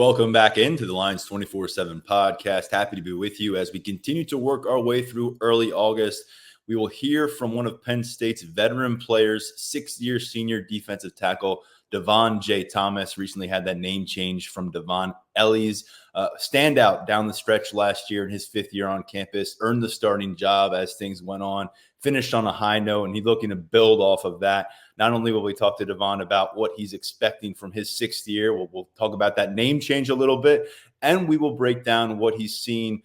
Welcome back into the Lions 24/7 podcast. Happy to be with you as we continue to work our way through early August. We will hear from one of Penn State's veteran players, sixth-year senior defensive tackle Devon J-Thomas. Recently had that name change from Devon Ellie's. Standout down the stretch last year in his fifth year on campus, earned the starting job as things went on, finished on a high note, and he's looking to build off of that. Not only will we talk to Devon about what he's expecting from his sixth year, we'll talk about that name change a little bit, and we will break down what he's seen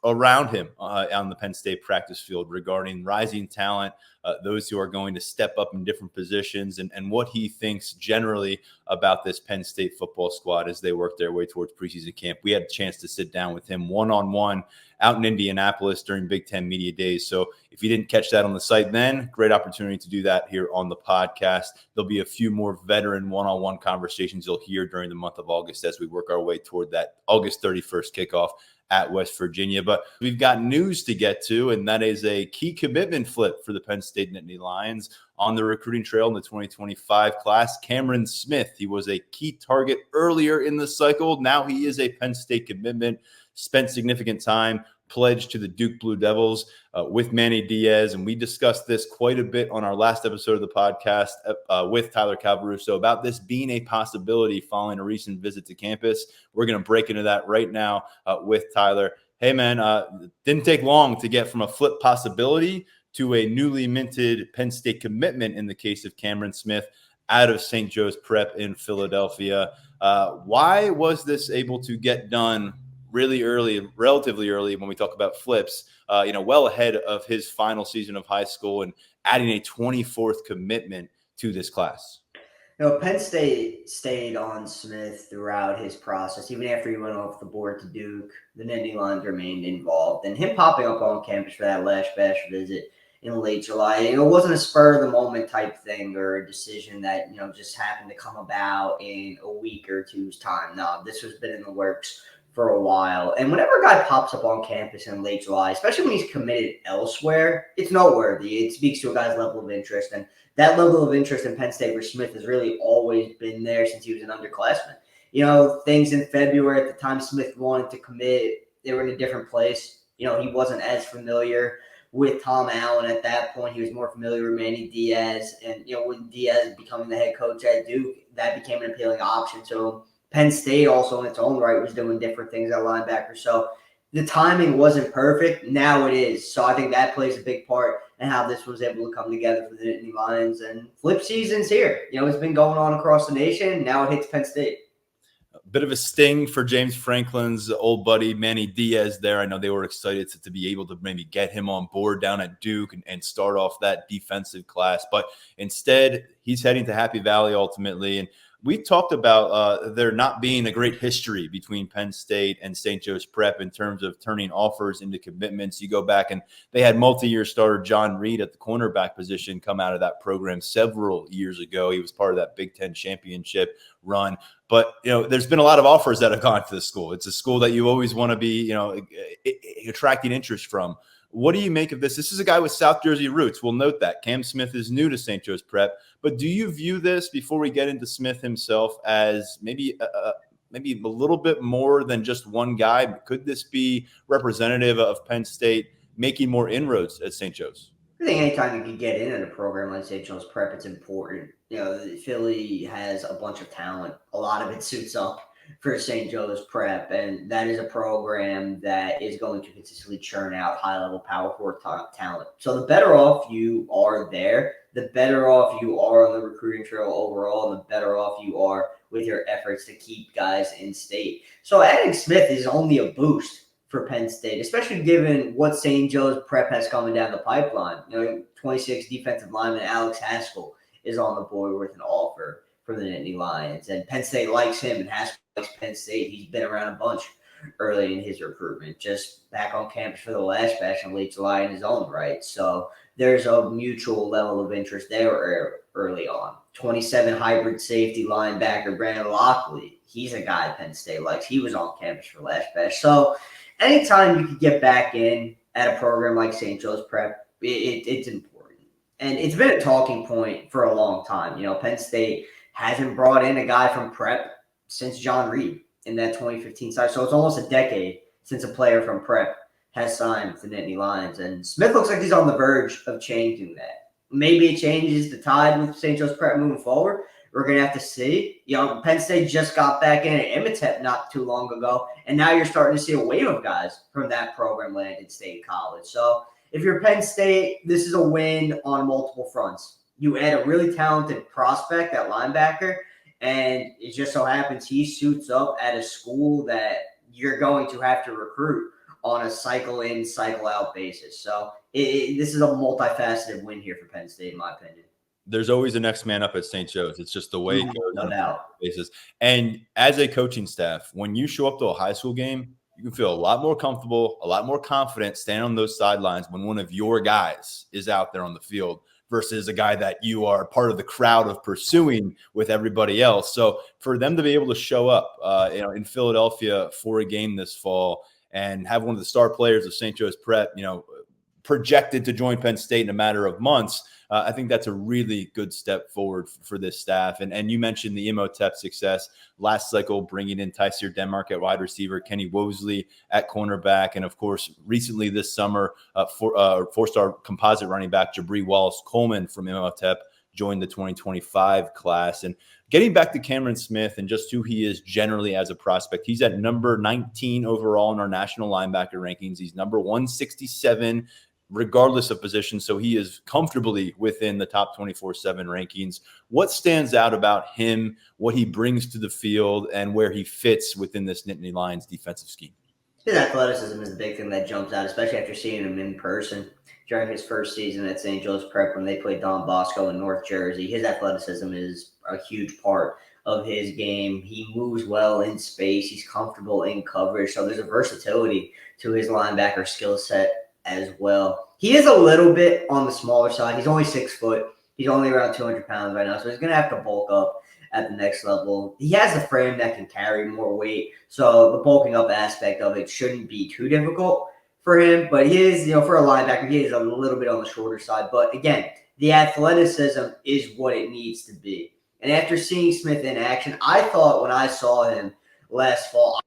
around him on the Penn State practice field regarding rising talent, those who are going to step up in different positions, and what he thinks generally about this Penn State football squad as they work their way towards preseason camp. We had a chance to sit down with him one-on-one out in Indianapolis during Big Ten Media Days. So if you didn't catch that on the site then, great opportunity to do that here on the podcast. There'll be a few more veteran one-on-one conversations you'll hear during the month of August as we work our way toward that August 31st kickoff at West Virginia. But we've got news to get to, and that is a key commitment flip for the Penn State Nittany Lions on the recruiting trail in the 2025 class. Cameron Smith, he was a key target earlier in the cycle. Now he is a Penn State commitment, spent significant time pledged to the Duke Blue Devils with Manny Diaz. And we discussed this quite a bit on our last episode of the podcast with Tyler Calvaruso about this being a possibility following a recent visit to campus. We're going to break into that right now with Tyler. Hey, man, didn't take long to get from a flip possibility to a newly minted Penn State commitment in the case of Cameron Smith out of St. Joe's Prep in Philadelphia. Why was this able to get done really early, relatively early when we talk about flips, well ahead of his final season of high school and adding a 24th commitment to this class? Penn State stayed on Smith throughout his process. Even after he went off the board to Duke, the Nittany Lions remained involved. And him popping up on campus for that last bash visit in late July, it wasn't a spur-of-the-moment type thing or a decision that, just happened to come about in a week or two's time. No, this has been in the works for a while. And whenever a guy pops up on campus in late July, especially when he's committed elsewhere, it's noteworthy. It speaks to a guy's level of interest. And that level of interest in Penn State for Smith has really always been there since he was an underclassman. Things in February at the time Smith wanted to commit, they were in a different place. He wasn't as familiar with Tom Allen at that point. He was more familiar with Manny Diaz. And, with Diaz becoming the head coach at Duke, that became an appealing option to him. Penn State also in its own right was doing different things at linebacker. So the timing wasn't perfect. Now it is. So I think that plays a big part in how this was able to come together for the Nittany Lions. And flip season's here. It's been going on across the nation. Now it hits Penn State. A bit of a sting for James Franklin's old buddy Manny Diaz there. I know they were excited to be able to maybe get him on board down at Duke and start off that defensive class. But instead, he's heading to Happy Valley ultimately. And we talked about there not being a great history between Penn State and St. Joe's Prep in terms of turning offers into commitments. You go back and they had multi-year starter John Reed at the cornerback position come out of that program several years ago. He was part of that Big Ten championship run. But, there's been a lot of offers that have gone to the school. It's a school that you always want to be, attracting interest from. What do you make of this? This is a guy with South Jersey roots. We'll note that. Cam Smith is new to St. Joe's Prep. But do you view this, before we get into Smith himself, as maybe a little bit more than just one guy? Could this be representative of Penn State making more inroads at St. Joe's? I think anytime you can get in a program like St. Joe's Prep, it's important. Philly has a bunch of talent. A lot of it suits up for St. Joe's Prep, and that is a program that is going to consistently churn out high-level Power 4 talent. So the better off you are there, the better off you are on the recruiting trail overall, and the better off you are with your efforts to keep guys in state. So adding Smith is only a boost for Penn State, especially given what St. Joe's Prep has coming down the pipeline. 26 defensive lineman Alex Haskell is on the board with an offer for the Nittany Lions. And Penn State likes him, and Haskell likes Penn State. He's been around a bunch early in his recruitment, just back on campus for the last batch in late July in his own right. So there's a mutual level of interest there early on. 27 hybrid safety linebacker Brandon Lockley. He's a guy Penn State likes. He was on campus for last batch. So anytime you could get back in at a program like St. Joe's Prep, it's important. And it's been a talking point for a long time. Penn State hasn't brought in a guy from Prep since John Reed. in that 2015 side. So it's almost a decade since a player from Prep has signed with the Nittany Lions. And Smith looks like he's on the verge of changing that. Maybe it changes the tide with St. Joe's Prep moving forward. We're going to have to see. Penn State just got back in at Imhotep not too long ago, and now you're starting to see a wave of guys from that program land in State College. So if you're Penn State, this is a win on multiple fronts. You add a really talented prospect at linebacker, and it just so happens he suits up at a school that you're going to have to recruit on a cycle in, cycle out basis. So this is a multifaceted win here for Penn State, in my opinion. There's always the next man up at St. Joe's. It's just the way it goes no doubt. Basis. And as a coaching staff, when you show up to a high school game, you can feel a lot more comfortable, a lot more confident standing on those sidelines when one of your guys is out there on the field versus a guy that you are part of the crowd of pursuing with everybody else. So for them to be able to show up in Philadelphia for a game this fall and have one of the star players of St. Joe's Prep, projected to join Penn State in a matter of months, I think that's a really good step forward for this staff. And you mentioned the Imhotep success last cycle, bringing in Tyseer Denmark at wide receiver, Kenny Wosley at cornerback, and of course, recently this summer, four-star composite running back Jabri Wallace-Coleman from Imhotep joined the 2025 class. And getting back to Cameron Smith and just who he is generally as a prospect, he's at number 19 overall in our national linebacker rankings. He's number 167 regardless of position. So he is comfortably within the top 24/7 rankings. What stands out about him, what he brings to the field, and where he fits within this Nittany Lions defensive scheme? His athleticism is the big thing that jumps out, especially after seeing him in person during his first season at St. Joe's Prep when they played Don Bosco in North Jersey. His athleticism is a huge part of his game. He moves well in space. He's comfortable in coverage. So there's a versatility to his linebacker skill set as well. He is a little bit on the smaller side. He's only 6 foot. He's only around 200 pounds right now, so he's going to have to bulk up at the next level. He has a frame that can carry more weight, so the bulking up aspect of it shouldn't be too difficult for him. But he is, for a linebacker, he is a little bit on the shorter side. But again, the athleticism is what it needs to be. And after seeing Smith in action, I thought when I saw him last fall,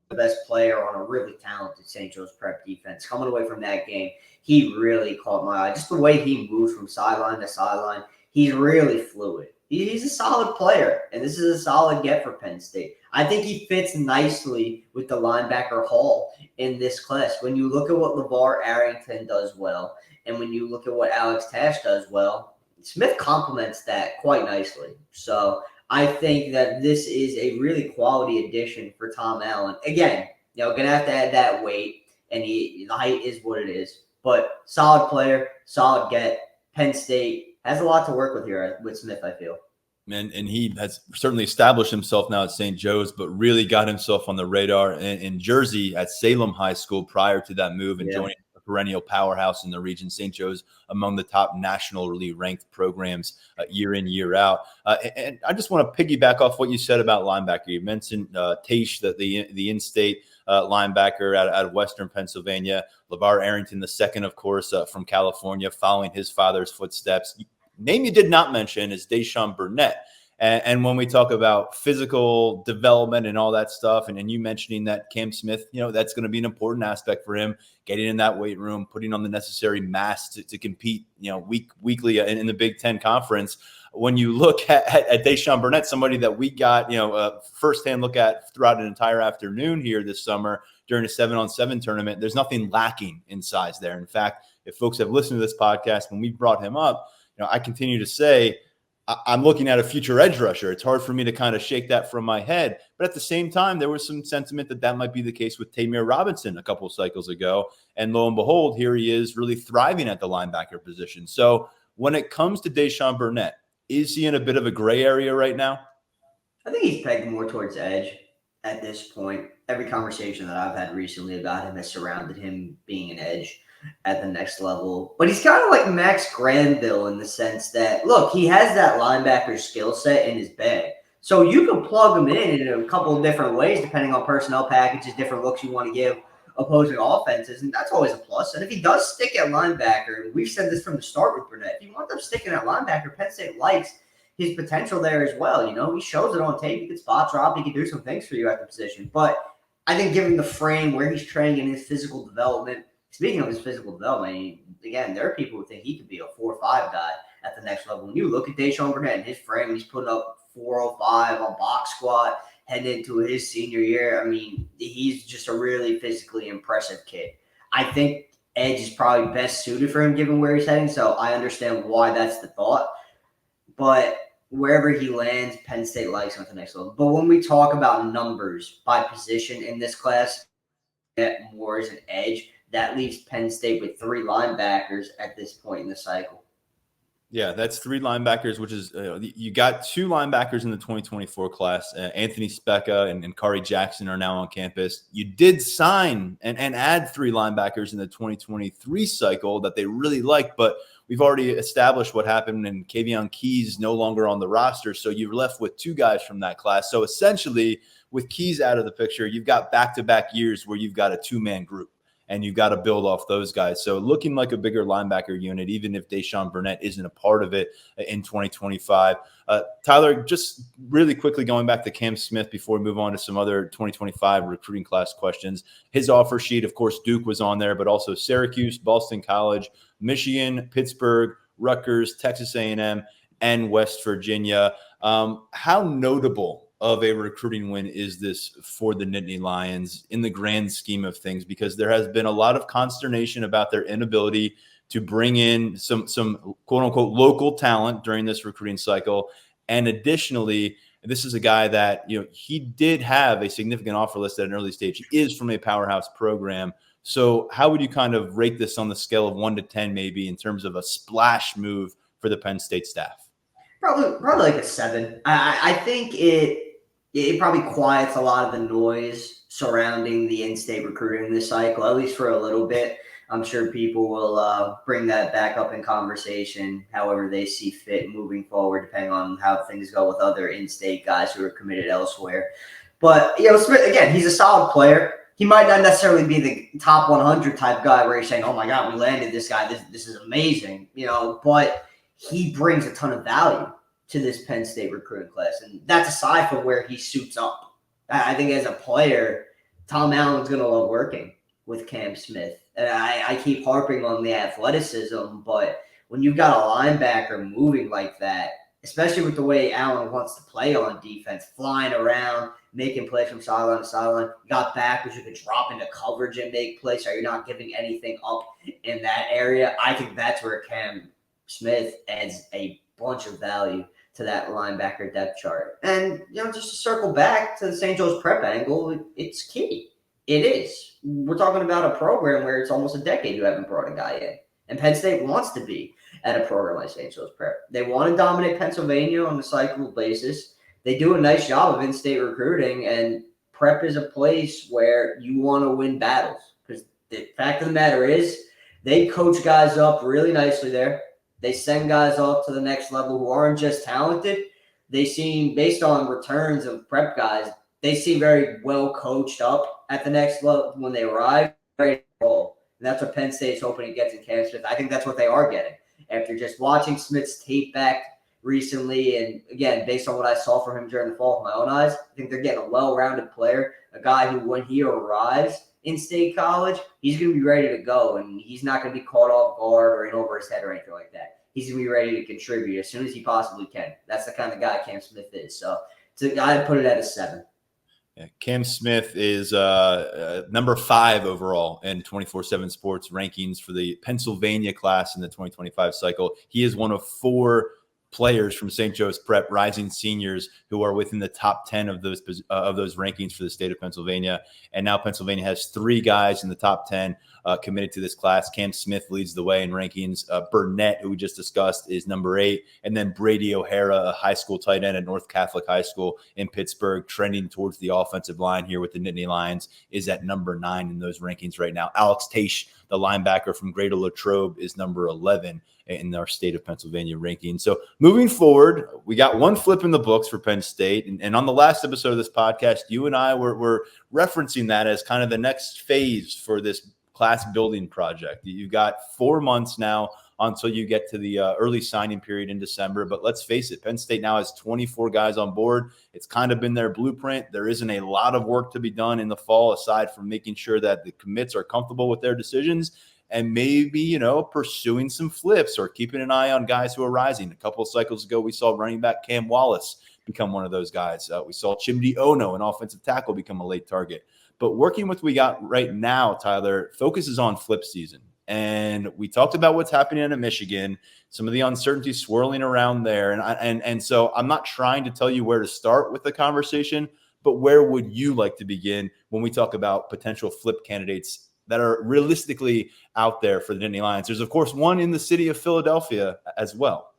the best player on a really talented St. Joe's Prep defense. Coming away from that game, he really caught my eye. Just the way he moves from sideline to sideline, he's really fluid. He's a solid player, and this is a solid get for Penn State. I think he fits nicely with the linebacker haul in this class. When you look at what LeVar Arrington does well, and when you look at what Alex Tash does well, Smith complements that quite nicely. So I think that this is a really quality addition for Tom Allen. Again, going to have to add that weight, and the height is what it is. But solid player, solid get. Penn State has a lot to work with here with Smith, I feel. And he has certainly established himself now at St. Joe's, but really got himself on the radar in Jersey at Salem High School prior to that move and joining a perennial powerhouse in the region. St. Joe's among the top nationally ranked programs year in, year out. And I just want to piggyback off what you said about linebacker. You mentioned Taish, the in-state linebacker out of Western Pennsylvania. LeVar Arrington II, of course, from California, following his father's footsteps. Name you did not mention is Deshaun Burnett. And when we talk about physical development and all that stuff, and you mentioning that Cam Smith, that's going to be an important aspect for him, getting in that weight room, putting on the necessary mass to compete, weekly in the Big Ten Conference. When you look at Deshaun Burnett, somebody that we got, a firsthand look at throughout an entire afternoon here this summer during a 7-on-7 tournament, there's nothing lacking in size there. In fact, if folks have listened to this podcast, when we brought him up, I continue to say, I'm looking at a future edge rusher. It's hard for me to kind of shake that from my head. But at the same time, there was some sentiment that might be the case with Tamir Robinson a couple of cycles ago. And lo and behold, here he is really thriving at the linebacker position. So when it comes to Deshaun Burnett, is he in a bit of a gray area right now? I think he's pegged more towards edge at this point. Every conversation that I've had recently about him has surrounded him being an edge at the next level. But he's kind of like Max Granville in the sense that, look, he has that linebacker skill set in his bag. So you can plug him in a couple of different ways depending on personnel packages, different looks you want to give opposing offenses, and that's always a plus. And if he does stick at linebacker, and we've said this from the start with Burnett, if you want them sticking at linebacker, Penn State likes his potential there as well. He shows it on tape. He can spot drop. He can do some things for you at the position. But I think given the frame where he's training in his physical development, speaking of his physical development, again, there are people who think he could be a 4-5 guy at the next level. When you look at Deshaun Burnett and his frame, he's putting up 405 on box squat heading into his senior year. I mean, he's just a really physically impressive kid. I think edge is probably best suited for him given where he's heading, so I understand why that's the thought. But wherever he lands, Penn State likes him at the next level. But when we talk about numbers by position in this class, get more as an edge, that leaves Penn State with 3 linebackers at this point in the cycle. Yeah, that's 3 linebackers, which is you got 2 linebackers in the 2024 class. Anthony Specca and Kari Jackson are now on campus. You did sign and add 3 linebackers in the 2023 cycle that they really liked, but we've already established what happened, and Kavion Keys no longer on the roster, so you're left with 2 guys from that class. So essentially, with Keys out of the picture, you've got back-to-back years where you've got a 2-man group, and you've got to build off those guys. So looking like a bigger linebacker unit, even if Deshaun Burnett isn't a part of it in 2025. Tyler, just really quickly going back to Cam Smith before we move on to some other 2025 recruiting class questions. His offer sheet, of course, Duke was on there, but also Syracuse, Boston College, Michigan, Pittsburgh, Rutgers, Texas A&M, and West Virginia. How notable of a recruiting win is this for the Nittany Lions in the grand scheme of things? Because there has been a lot of consternation about their inability to bring in some quote unquote local talent during this recruiting cycle. And additionally, this is a guy that, he did have a significant offer list at an early stage. He is from a powerhouse program. So how would you kind of rate this on the scale of 1 to 10, maybe in terms of a splash move for the Penn State staff? Probably like a 7. I think it probably quiets a lot of the noise surrounding the in-state recruiting this cycle, at least for a little bit. I'm sure people will bring that back up in conversation however they see fit moving forward, depending on how things go with other in-state guys who are committed elsewhere. But, Smith, again, he's a solid player. He might not necessarily be the top 100 type guy where you're saying, oh, my God, we landed this guy. This is amazing, but he brings a ton of value to this Penn State recruiting class. And that's aside from where he suits up. I think as a player, Tom Allen's going to love working with Cam Smith. And I keep harping on the athleticism, but when you've got a linebacker moving like that, especially with the way Allen wants to play on defense, flying around, making plays from sideline to sideline, you got backers who can drop into coverage and make plays so you're not giving anything up in that area. I think that's where Cam Smith adds a bunch of value to that linebacker depth chart. And, just to circle back to the St. Joe's prep angle, it's key. It is. We're talking about a program where it's almost a decade you haven't brought a guy in. And Penn State wants to be at a program like St. Joe's prep. They want to dominate Pennsylvania on a cyclical basis. They do a nice job of in-state recruiting, and prep is a place where you want to win battles. Because the fact of the matter is, they coach guys up really nicely there. They send guys up to the next level who aren't just talented. They seem, based on returns of prep guys, they seem very well coached up at the next level when they arrive. Ready to roll. And that's what Penn State's hoping to get in Cam Smith. I think that's what they are getting. After just watching Smith's tape back recently, and again, based on what I saw from him during the fall with my own eyes, I think they're getting a well-rounded player, a guy who, when he arrives in State College, he's going to be ready to go, and he's not going to be caught off guard or in over his head or anything like that. He's going to be ready to contribute as soon as he possibly can. That's the kind of guy Cam Smith is. So I'd put it at a 7. Yeah, Cam Smith is number 5 overall in 24/7 Sports rankings for the Pennsylvania class in the 2025 cycle. He is one of 4 players from St. Joe's Prep, rising seniors, who are within the top 10 of those rankings for the state of Pennsylvania. And now Pennsylvania has 3 guys in the top 10 committed to this class. Cam Smith leads the way in rankings. Burnett, who we just discussed, is number 8. And then Brady O'Hara, a high school tight end at North Catholic High School in Pittsburgh, trending towards the offensive line here with the Nittany Lions, is at number 9 in those rankings right now. Alex Taish, the linebacker from Greater Latrobe, is number 11 in our state of Pennsylvania ranking. So moving forward, we got one flip in the books for Penn State. And on the last episode of this podcast, you and I were referencing that as kind of the next phase for this class building project. You've got 4 months now until you get to the early signing period in December. But let's face it, Penn State now has 24 guys on board. It's kind of been their blueprint. There isn't a lot of work to be done in the fall, aside from making sure that the commits are comfortable with their decisions and maybe, pursuing some flips or keeping an eye on guys who are rising. A couple of cycles ago, we saw running back Cam Wallace become one of those guys. We saw Chimdi Ono, an offensive tackle, become a late target. But working with what we got right now, Tyler, focuses on flip season. And we talked about what's happening in Michigan, some of the uncertainty swirling around there. And so I'm not trying to tell you where to start with the conversation, but where would you like to begin when we talk about potential flip candidates that are realistically out there for the Nittany Lions? There's, of course, one in the city of Philadelphia as well.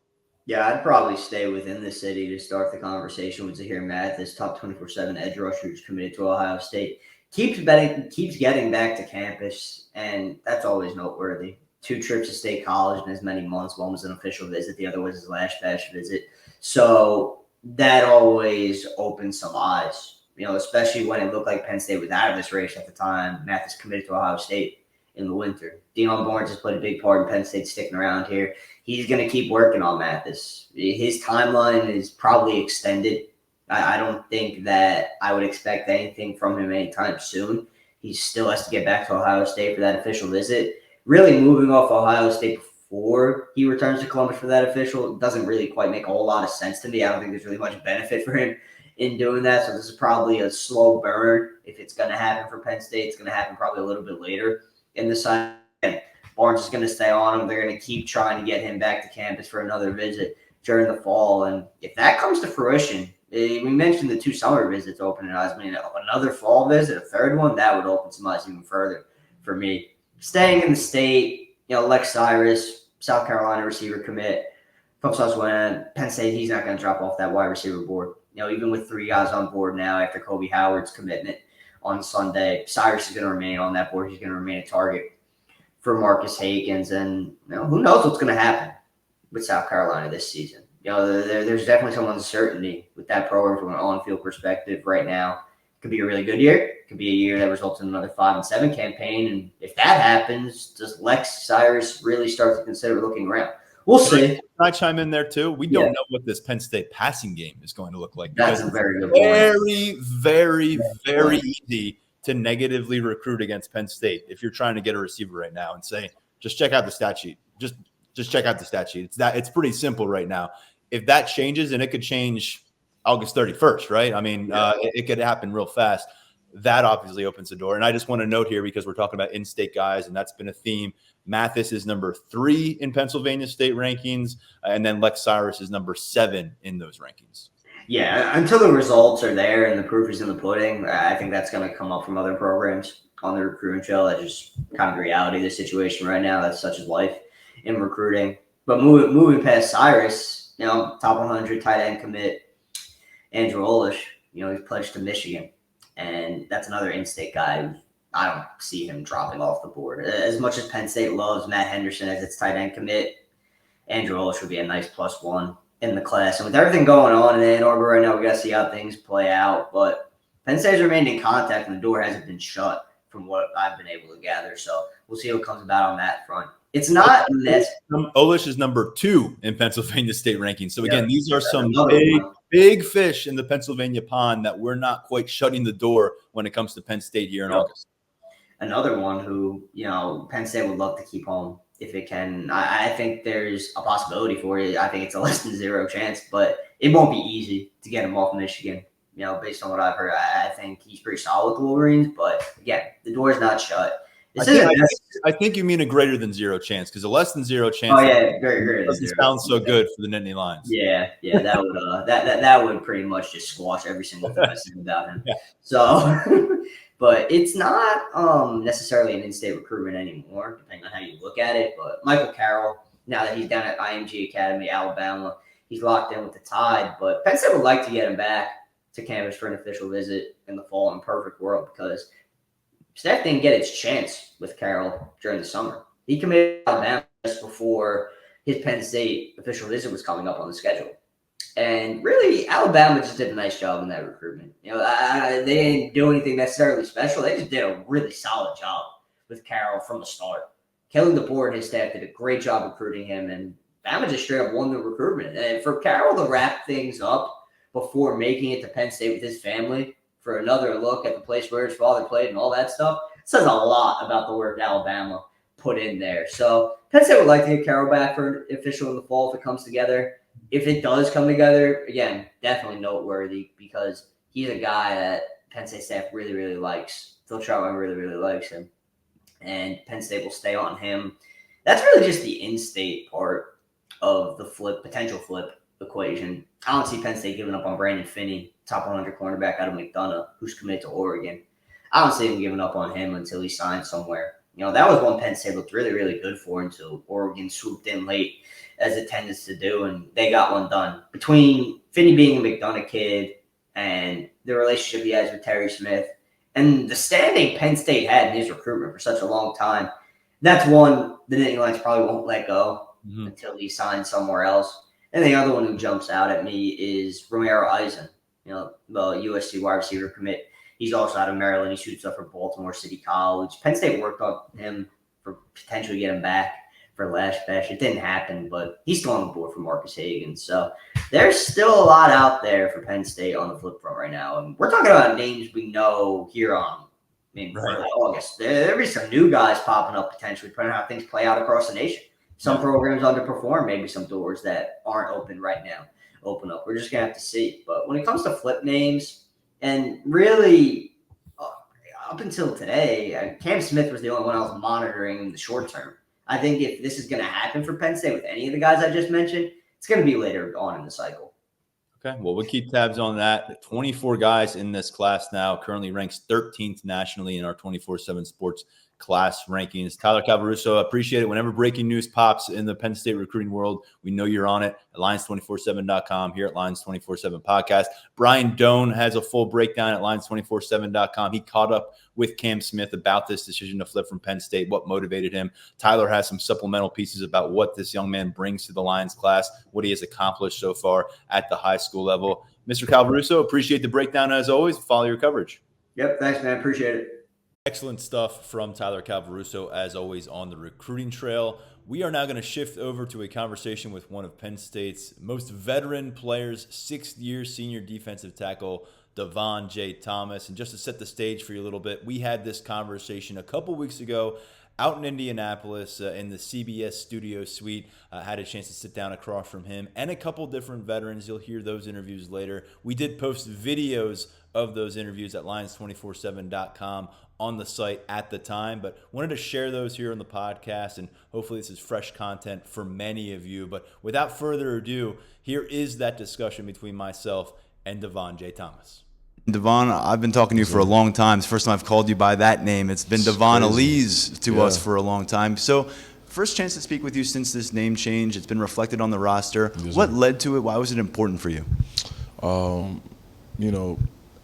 Yeah, I'd probably stay within the city to start the conversation with Zahir Mathis, top 24/7 edge rusher who's committed to Ohio State. Keeps getting back to campus, and that's always noteworthy. 2 trips to State College in as many months. One was an official visit, the other was his last batch visit. So that always opens some eyes, especially when it looked like Penn State was out of this race at the time. Mathis committed to Ohio State in the winter. Deion Barnes has played a big part in Penn State sticking around here. He's going to keep working on Mathis. His timeline is probably extended. I don't think that I would expect anything from him anytime soon. He still has to get back to Ohio State for that official visit. Really moving off Ohio State before he returns to Columbus for that official doesn't really quite make a whole lot of sense to me. I don't think there's really much benefit for him in doing that. So this is probably a slow burn. If it's going to happen for Penn State, it's going to happen probably a little bit later in the cycle. Barnes is going to stay on him. They're going to keep trying to get him back to campus for another visit during the fall. And if that comes to fruition, we mentioned the 2 summer visits opening eyes. I mean, another fall visit, a third one, that would open some eyes even further for me. Staying in the state, Lex Cyrus, South Carolina receiver commit, from Susquehanna, Penn State, he's not going to drop off that wide receiver board. Even with 3 guys on board now after Kobe Howard's commitment on Sunday, Cyrus is going to remain on that board. He's going to remain a target for Marcus Hakens. And who knows what's going to happen with South Carolina this season. There's definitely some uncertainty with that program from an on-field perspective right now. It could be a really good year. It could be a year that results in another 5-7 campaign. And if that happens, does Lex Cyrus really start to consider looking around? We'll see. Can I chime in there too? We don't know what this Penn State passing game is going to look like. That's a very good point. Very, very, very easy to negatively recruit against Penn State if you're trying to get a receiver right now and say, just check out the stat sheet. Just check out the stat sheet. It's pretty simple right now. If that changes, and it could change August 31st, right? I mean, it could happen real fast. That obviously opens the door. And I just want to note here, because we're talking about in-state guys, and that's been a theme. Mathis is number 3 in Pennsylvania state rankings, and then Lex Cyrus is number 7 in those rankings. Yeah, until the results are there and the proof is in the pudding, I think that's going to come up from other programs on the recruiting trail. That's just kind of the reality of the situation right now. That's such as life in recruiting. But moving past Cyrus, top 100 tight end commit, Andrew Olish, he's pledged to Michigan. And that's another in-state guy. I don't see him dropping off the board. As much as Penn State loves Matt Henderson as its tight end commit, Andrew Olish would be a nice +1 in the class. And with everything going on in Ann Arbor right now, we got to see how things play out. But Penn State's remained in contact, and the door hasn't been shut from what I've been able to gather. So we'll see what comes about on that front. It's not Olish is number 2 in Pennsylvania state rankings. So again, these are some big fish in the Pennsylvania pond that we're not quite shutting the door when it comes to Penn State here in August. Another one who, Penn State would love to keep home if it can. I think there's a possibility for it. I think it's a less than 0 chance, but it won't be easy to get him off Michigan. Based on what I've heard, I think he's pretty solid with the Wolverines. But again, the door's not shut. I think you mean a greater than 0 chance, because a less than 0 chance. Oh yeah, very doesn't sound so good for the Nittany Lions. Yeah, that would that would pretty much just squash every single thing I said about him. Yeah. So, but it's not necessarily an in-state recruitment anymore, depending on how you look at it. But Michael Carroll, now that he's down at IMG Academy, Alabama, he's locked in with the Tide. But Penn State would like to get him back to campus for an official visit in the fall in perfect world, because Staff didn't get its chance with Carroll during the summer. He committed to Alabama just before his Penn State official visit was coming up on the schedule. And really, Alabama just did a nice job in that recruitment. They didn't do anything necessarily special. They just did a really solid job with Carroll from the start. Kelly DeBoer and his staff did a great job recruiting him, and Bama just straight up won the recruitment. And for Carroll to wrap things up before making it to Penn State with his family for another look at the place where his father played and all that stuff says a lot about the work Alabama put in there. So Penn State would like to get Carroll back for official in the fall if it comes together. If it does come together, again, definitely noteworthy because he's a guy that Penn State staff really, really likes. Phil Troutman really, really likes him. And Penn State will stay on him. That's really just the in-state part of the potential flip equation. I don't see Penn State giving up on Brandon Finney, top 100 cornerback out of McDonough, who's committed to Oregon. I don't see him giving up on him until he signs somewhere. That was one Penn State looked really, really good for until Oregon swooped in late, as it tends to do, and they got one done. Between Finney being a McDonough kid and the relationship he has with Terry Smith and the standing Penn State had in his recruitment for such a long time, that's one the Nittany Lions probably won't let go until he signs somewhere else. And the other one who jumps out at me is Romero Eisen, the USC wide receiver commit. He's also out of Maryland. He shoots up for Baltimore City College. Penn State worked on him for potentially getting back for last bash. It didn't happen, but he's still on the board for Marcus Hagan. So there's still a lot out there for Penn State on the flip front right now. And we're talking about names we know here on early August. There'll be some new guys popping up potentially, depending on how things play out across the nation. Some programs underperform, maybe some doors that aren't open right now open up. We're just going to have to see. But when it comes to flip names, and really up until today, Cam Smith was the only one I was monitoring in the short term. I think if this is going to happen for Penn State with any of the guys I just mentioned, it's going to be later on in the cycle. Okay, well, we'll keep tabs on that. 24 guys in this class now, currently ranks 13th nationally in our 24/7 sports class rankings. Tyler Calvaruso, appreciate it. Whenever breaking news pops in the Penn State recruiting world, we know you're on it at Lions247.com, here at Lions 24/7 podcast. Brian Doan has a full breakdown at Lions247.com. He caught up with Cam Smith about this decision to flip from Penn State, what motivated him. Tyler has some supplemental pieces about what this young man brings to the Lions class, what he has accomplished so far at the high school level. Mr. Calvaruso, appreciate the breakdown as always. Follow your coverage. Yep, thanks, man. Appreciate it. Excellent stuff from Tyler Calvaruso, as always, on the recruiting trail. We are now going to shift over to a conversation with one of Penn State's most veteran players, sixth-year senior defensive tackle, Devon J-Thomas. And just to set the stage for you a little bit, we had this conversation a couple weeks ago out in Indianapolis in the CBS studio suite. Had a chance to sit down across from him and a couple different veterans. You'll hear those interviews later. We did post videos of those interviews at Lions247.com on the site at the time, but wanted to share those here on the podcast, and hopefully this is fresh content for many of you. But without further ado, here is that discussion between myself and Devon J-Thomas. Devon, I've been talking to you for a long time. It's the first time I've called you by that name. It's been Devon Elise to us for a long time. So first chance to speak with you since this name change. It's been reflected on the roster. What led to it? Why was it important for you?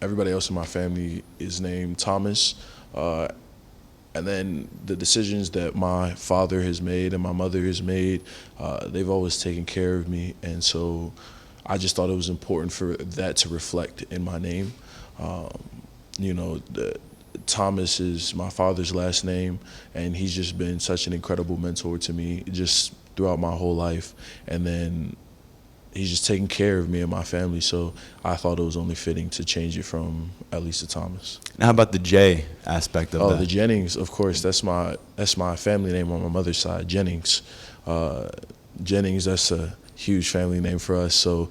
Everybody else in my family is named Thomas. And then the decisions that my father has made and my mother has made, they've always taken care of me. And so I just thought it was important for that to reflect in my name. Thomas is my father's last name, and he's just been such an incredible mentor to me just throughout my whole life. And then he's just taking care of me and my family, so I thought it was only fitting to change it from Elise to Thomas. Now, how about the J aspect of that? Oh, the Jennings, of course. That's my family name on my mother's side, Jennings. Jennings, that's a huge family name for us, so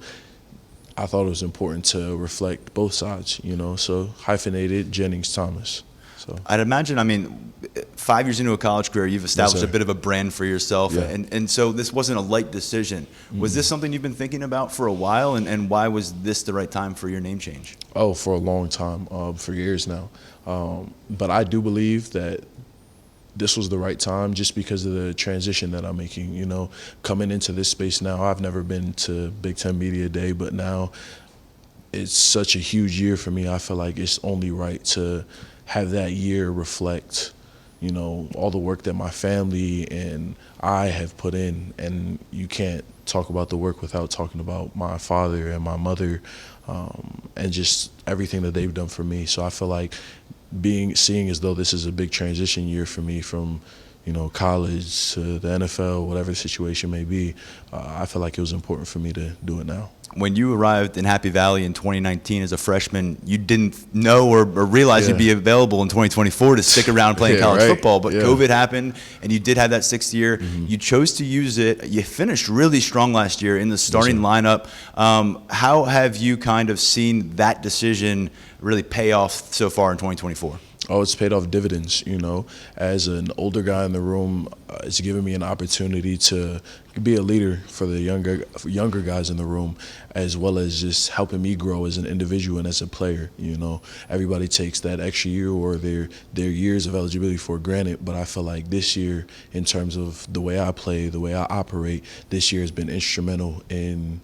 I thought it was important to reflect both sides, so hyphenated, Jennings, Thomas. So I'd imagine, 5 years into a college career, you've established a bit of a brand for yourself, and so this wasn't a light decision. Was this something you've been thinking about for a while, and why was this the right time for your name change? Oh, for a long time, for years now. But I do believe that this was the right time just because of the transition that I'm making, coming into this space now. I've never been to Big Ten Media Day, but now it's such a huge year for me. I feel like it's only right to have that year reflect, all the work that my family and I have put in. And you can't talk about the work without talking about my father and my mother, and just everything that they've done for me. So I feel like seeing as though this is a big transition year for me from college to the NFL, whatever the situation may be, I feel like it was important for me to do it now. When you arrived in Happy Valley in 2019 as a freshman, you didn't know or realize you'd be available in 2024 to stick around playing college football. But COVID happened, and you did have that 6th year. You chose to use it. You finished really strong last year in the starting lineup. How have you kind of seen that decision really pay off so far in 2024? Oh, it's paid off dividends, As an older guy in the room, it's given me an opportunity to be a leader for the younger guys in the room, as well as just helping me grow as an individual and as a player. Everybody takes that extra year or their years of eligibility for granted, but I feel like this year, in terms of the way I play, the way I operate, this year has been instrumental in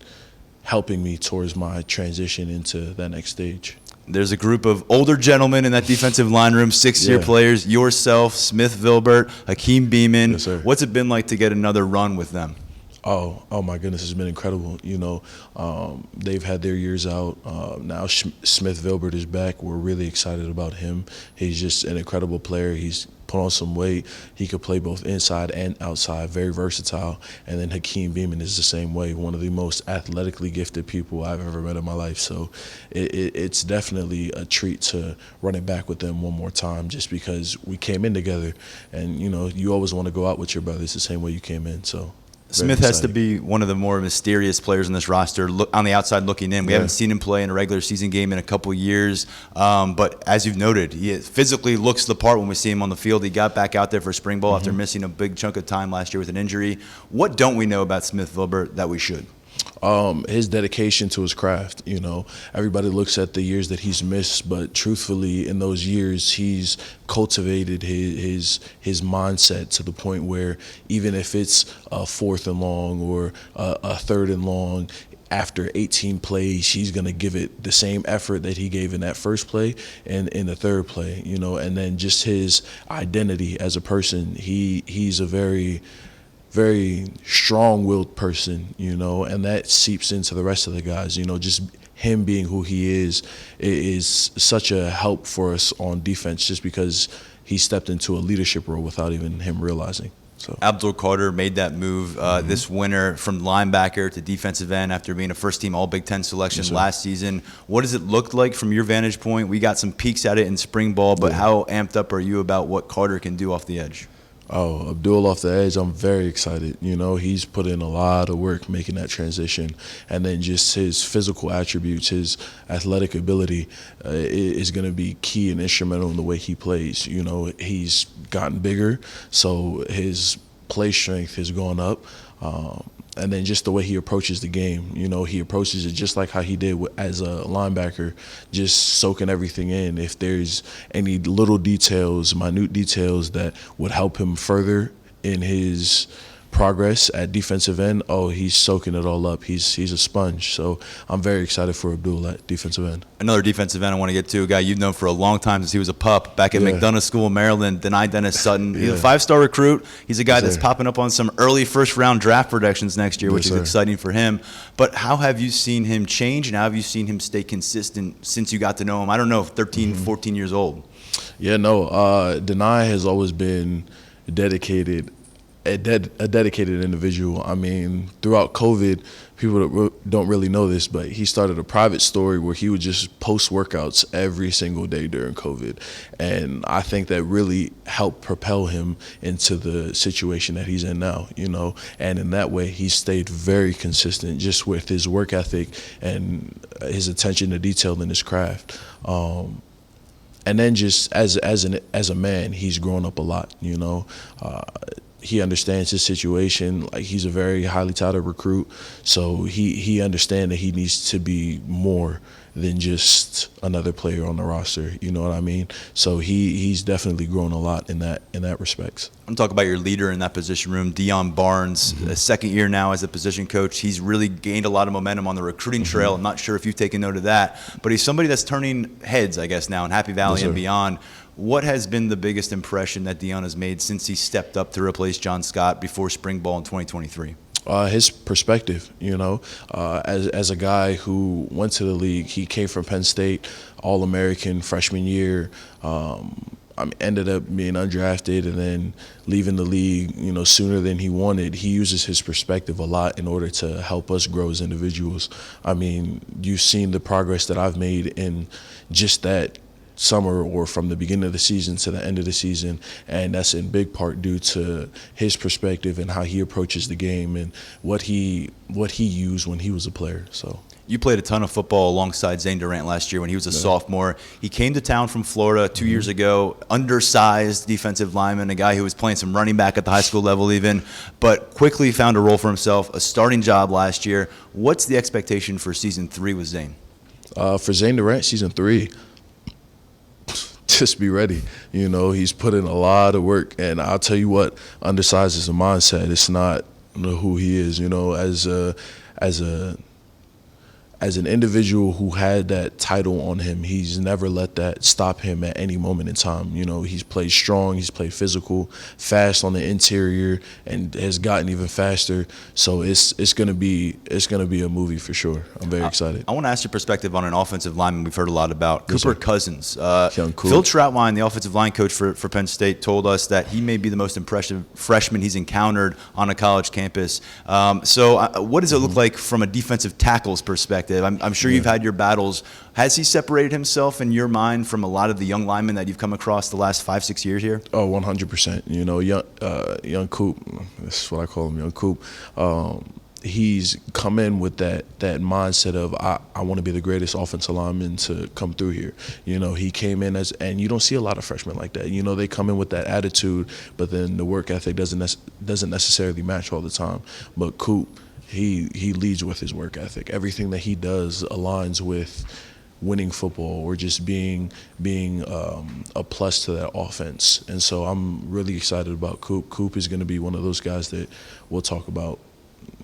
helping me towards my transition into that next stage. There's a group of older gentlemen in that defensive line room, 6-year players, yourself, Smith Vilbert, Hakeem Beamon. Yes, sir. What's it been like to get another run with them? Oh my goodness, it's been incredible. They've had their years out. Now Smith Vilbert is back. We're really excited about him. He's just an incredible player. He's put on some weight. He could play both inside and outside, very versatile. And then Hakeem Beamon is the same way, one of the most athletically gifted people I've ever met in my life. So it's definitely a treat to run it back with them one more time, just because we came in together. And, you always want to go out with your brothers the same way you came in. So Smith has to be one of the more mysterious players in this roster. Look on the outside looking in. We haven't seen him play in a regular season game in a couple years. But as you've noted, he physically looks the part when we see him on the field. He got back out there for spring ball after missing a big chunk of time last year with an injury. What don't we know about Smith Vilbert that we should? His dedication to his craft. Everybody looks at the years that he's missed, but truthfully, in those years, he's cultivated his mindset to the point where even if it's a 4th and long or a 3rd and long, after 18 plays, he's going to give it the same effort that he gave in that first play and in the third play, and then just his identity as a person. He's a very strong-willed person, and that seeps into the rest of the guys. Just him being who he is such a help for us on defense, just because he stepped into a leadership role without even him realizing. So Abdul Carter made that move this winter from linebacker to defensive end after being a first-team All-Big Ten selection last season. What does it look like from your vantage point? We got some peeks at it in spring ball, but how amped up are you about what Carter can do off the edge? Oh, Abdul off the edge, I'm very excited. He's put in a lot of work making that transition. And then just his physical attributes, his athletic ability is going to be key and instrumental in the way he plays. He's gotten bigger, so his play strength has gone up. And then just the way he approaches the game, he approaches it just like how he did as a linebacker, just soaking everything in. If there's any little details, minute details that would help him further in his progress at defensive end, he's soaking it all up. He's a sponge. So I'm very excited for Abdul at defensive end. Another defensive end I want to get to, a guy you've known for a long time since he was a pup back at McDonough School in Maryland, Dennis Sutton. He's a 5-star recruit. He's a guy that's popping up on some early first-round draft projections next year, which is exciting for him. But how have you seen him change, and how have you seen him stay consistent since you got to know him, 13, 14 years old? Yeah, no, Denai has always been dedicated. A dedicated individual. I mean, throughout COVID, people don't really know this, but he started a private story where he would just post workouts every single day during COVID. And I think that really helped propel him into the situation that he's in now, And in that way, he stayed very consistent just with his work ethic and his attention to detail in his craft. And then just as a man, he's grown up a lot, He understands his situation. Like, he's a very highly touted recruit, so he understands that he needs to be more than just another player on the roster. You know what I mean? So he's definitely grown a lot in that respect. I'm talking about your leader in that position room, Deion Barnes, a second year now as a position coach. He's really gained a lot of momentum on the recruiting trail. I'm not sure if you've taken note of that, but he's somebody that's turning heads, I guess, now in Happy Valley and beyond. What has been the biggest impression that Deion has made since he stepped up to replace John Scott before spring ball in 2023? His perspective, as a guy who went to the league, he came from Penn State, All-American freshman year. ended up being undrafted and then leaving the league, sooner than he wanted. He uses his perspective a lot in order to help us grow as individuals. I mean, you've seen the progress that I've made in just that summer, or from the beginning of the season to the end of the season, and that's in big part due to his perspective and how he approaches the game and what he used when he was a player. So you played a ton of football alongside Zane Durant last year when he was a sophomore. He came to town from Florida 2 years ago, undersized defensive lineman, a guy who was playing some running back at the high school level even, but quickly found a role for himself, a starting job last year. What's the expectation for season 3 with Zane? For Zane Durant, season 3, just be ready. He's put in a lot of work, and I'll tell you what, undersized is a mindset. It's not who he is. As an individual who had that title on him, he's never let that stop him at any moment in time. He's played strong, he's played physical, fast on the interior, and has gotten even faster. So it's gonna be a movie for sure. I'm very excited. I want to ask your perspective on an offensive lineman we've heard a lot about, Yes, Cooper sir. Cousins. Young Coop. Phil Troutwine, the offensive line coach for Penn State, told us that he may be the most impressive freshman he's encountered on a college campus. What does it look like from a defensive tackle's perspective? I'm sure you've had your battles. Has he separated himself in your mind from a lot of the young linemen that you've come across the last 5-6 years here? Oh, 100%. Young Coop, this is what I call him, Young Coop. He's come in with that mindset of I want to be the greatest offensive lineman to come through here. He came in and you don't see a lot of freshmen like that. They come in with that attitude, but then the work ethic doesn't necessarily match all the time. But Coop, he leads with his work ethic. Everything that he does aligns with winning football or just being a plus to that offense. And so I'm really excited about Coop. Coop is going to be one of those guys that we'll talk about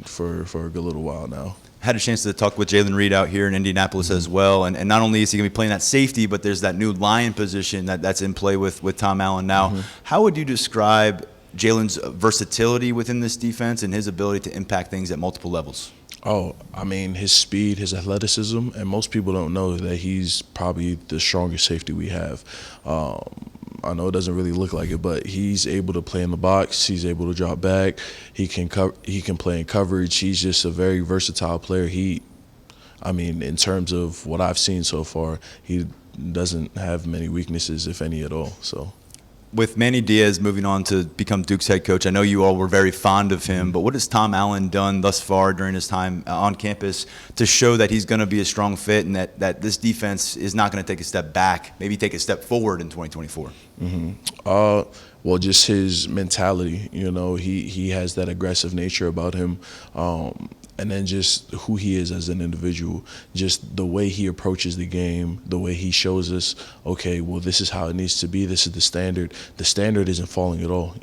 for a good little while now. Had a chance to talk with Jalen Reed out here in Indianapolis as well, and not only is he going to be playing that safety, but there's that new Lion position that's in play with Tom Allen now. How would you describe Jalen's versatility within this defense and his ability to impact things at multiple levels? Oh, I mean, his speed, his athleticism, and most people don't know that he's probably the strongest safety we have. I know it doesn't really look like it, but he's able to play in the box. He's able to drop back. He can play in coverage. He's just a very versatile player. In terms of what I've seen so far, he doesn't have many weaknesses, if any at all. So. With Manny Diaz moving on to become Duke's head coach, I know you all were very fond of him, but what has Tom Allen done thus far during his time on campus to show that he's going to be a strong fit and that this defense is not going to take a step back, maybe take a step forward in 2024? Well, just his mentality. He has that aggressive nature about him. And then just who he is as an individual, just the way he approaches the game, the way he shows us, okay, well, this is how it needs to be. This is the standard. The standard isn't falling at all.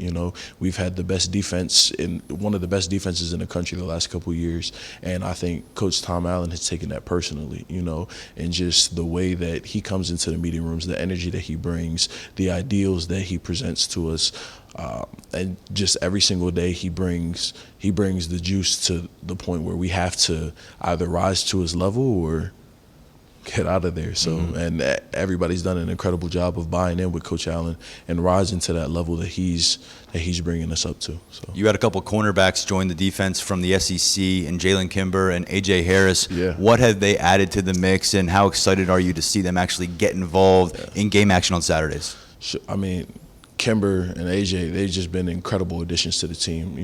We've had the best defense one of the best defenses in the country the last couple of years. And I think Coach Tom Allen has taken that personally, and just the way that he comes into the meeting rooms, the energy that he brings, the ideals that he presents to us. And just every single day he brings the juice to the point where we have to either rise to his level or get out of there. So, and everybody's done an incredible job of buying in with Coach Allen and rising to that level that he's bringing us up to. So you had a couple cornerbacks join the defense from the SEC, and Jalen Kimber and AJ Harris. Yeah. What have they added to the mix, and how excited are you to see them actually get involved in game action on Saturdays? Kimber and AJ, they've just been incredible additions to the team.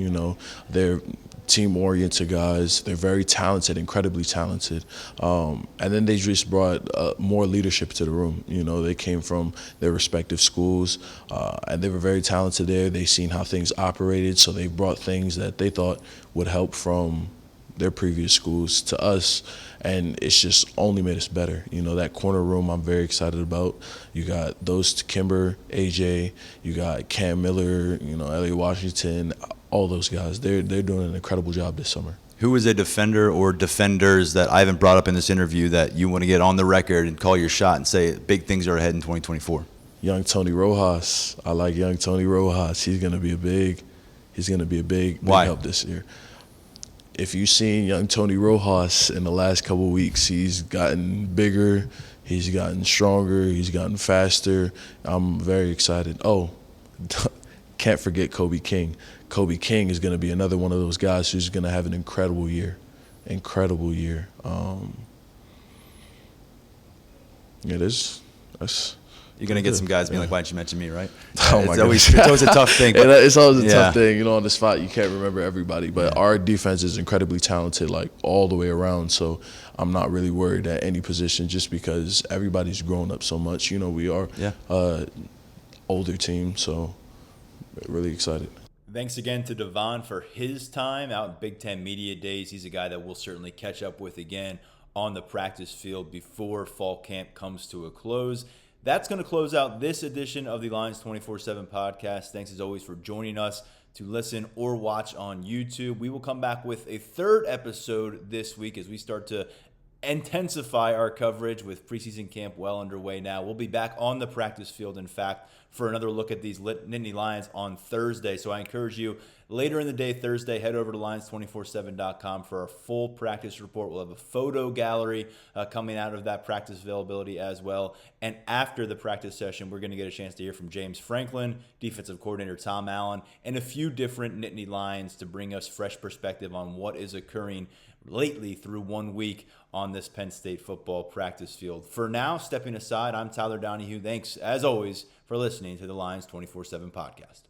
They're team-oriented guys. They're very talented, incredibly talented. And then they just brought more leadership to the room. They came from their respective schools, and they were very talented there. They've seen how things operated, so they brought things that they thought would help from their previous schools to us, and it's just only made us better. That corner room I'm very excited about. You got those Kimber, AJ, you got Cam Miller, Elliot Washington, all those guys. They're doing an incredible job this summer. Who is a defender or defenders that I haven't brought up in this interview that you want to get on the record and call your shot and say big things are ahead in 2024? Young Tony Rojas. I like young Tony Rojas. He's going to be a big help this year. If you've seen young Tony Rojas in the last couple of weeks, he's gotten bigger. He's gotten stronger. He's gotten faster. I'm very excited. Oh, can't forget Kobe King. Kobe King is going to be another one of those guys who's going to have an incredible year. Incredible year. Yeah, that's. You're going to get some guys being like, why didn't you mention me, right? Oh my goodness. It's always a tough thing. But, it's always a tough thing. On the spot, you can't remember everybody. But our defense is incredibly talented, like, all the way around. So I'm not really worried at any position just because everybody's grown up so much. We are older team, so really excited. Thanks again to Devon for his time out in Big Ten Media Days. He's a guy that we'll certainly catch up with again on the practice field before fall camp comes to a close. That's going to close out this edition of the Lions 24/7 podcast. Thanks as always for joining us to listen or watch on YouTube. We will come back with a third episode this week as we start to intensify our coverage with preseason camp well underway now. We'll be back on the practice field, in fact, for another look at these Nittany Lions on Thursday. So I encourage you, later in the day Thursday, head over to lions247.com for our full practice report. We'll have a photo gallery coming out of that practice availability as well. And after the practice session, we're going to get a chance to hear from James Franklin, defensive coordinator Tom Allen, and a few different Nittany Lions to bring us fresh perspective on what is occurring lately through 1 week on this Penn State football practice field. For now, stepping aside, I'm Tyler Donahue. Thanks, as always, for listening to the Lions 24/7 podcast.